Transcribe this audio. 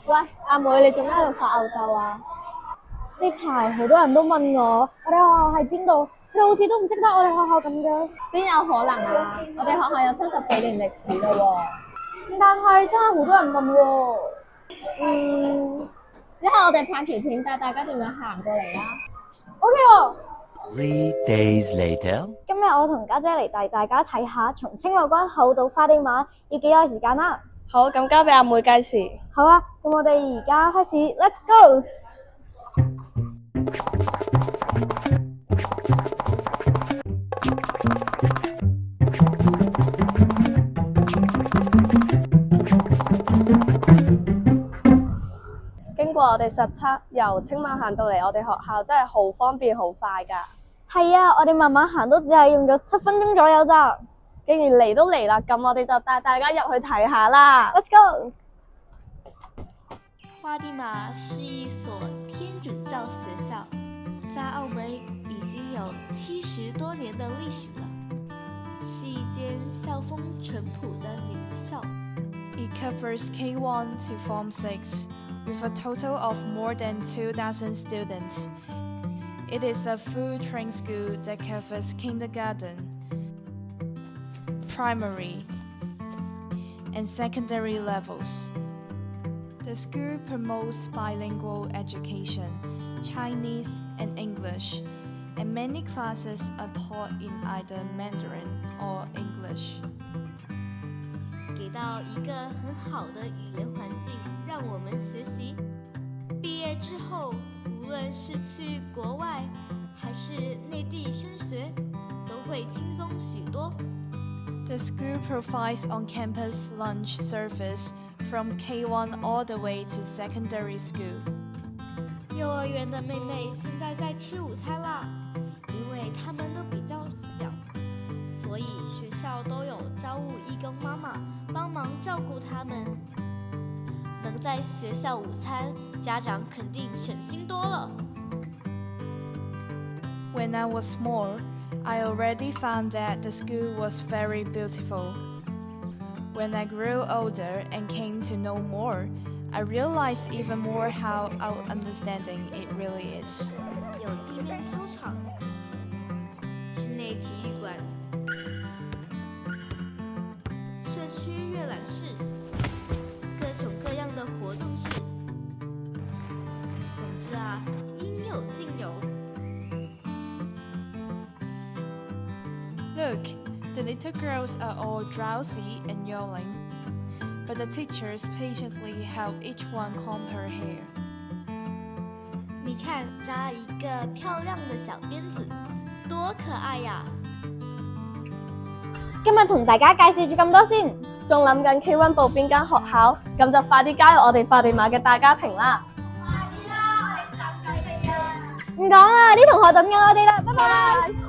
喂，阿妹，你做咩喺度發吽哣啊？呢排好多人都問我哋學校喺邊度，佢哋好似都唔識得我哋學校咁嘅。邊有可能啊？我哋學校有70幾年歷史嘞喎。但係真係好多人問喎。一係我哋拍條片帶大家點樣行過嚟啦。OK 喎。3 days later，今日我同家姐嚟帶大家睇下從青茂關口到花地瑪要幾耐時間啦。好，咁交俾阿妹計時。好啊，咁我哋而家開始 ，Let's go！經過我哋實測，由青茂行到嚟我哋學校真係好方便好快㗎。係啊，我哋慢慢行都只係用咗7分鐘左右咋。既然嚟都嚟啦，咁我哋就帶大家入去睇下啦。 Let's go！花地瑪是一所天主教學校，在澳門已經有70多年的歷史了，是一間校風淳樸的女校。It covers K1 to Form 6, with a total of more than 2,000 students. It is a full train school that covers kindergarten, primary, and secondary levels. The school promotes bilingual education, Chinese and English, and many classes are taught in either Mandarin or English. 給到一個很好的語言環境，讓我們學習。畢業之後，無論是去國外，還是內地升學，都會輕鬆許多。The school provides on-campus lunch service from K1 all the way to secondary school. 幼兒園的妹妹現在吃午餐啦，因為她們都比較小，所以學校都有招募義工媽媽幫忙照顧她們。能在學校午餐，家長肯定省心多了。When I was small, I already found that the school was very beautiful. When I grew older and came to know more, I realized even more how understanding it really is. 有地面操場、室內體育館、社區閱覽室、各種各樣的活動室。總之啊，應有盡有。Look, the little girls are all drowsy and yawning, but the teachers patiently help each one comb her hair. 你看，紮一個漂亮的小辮子，多可愛呀！今日同大家介紹住咁多先，仲諗緊 K1 報邊間學校？咁就快啲加入我哋花地瑪嘅大家庭啦！唔講啦，啲同學等緊我哋啦，拜拜。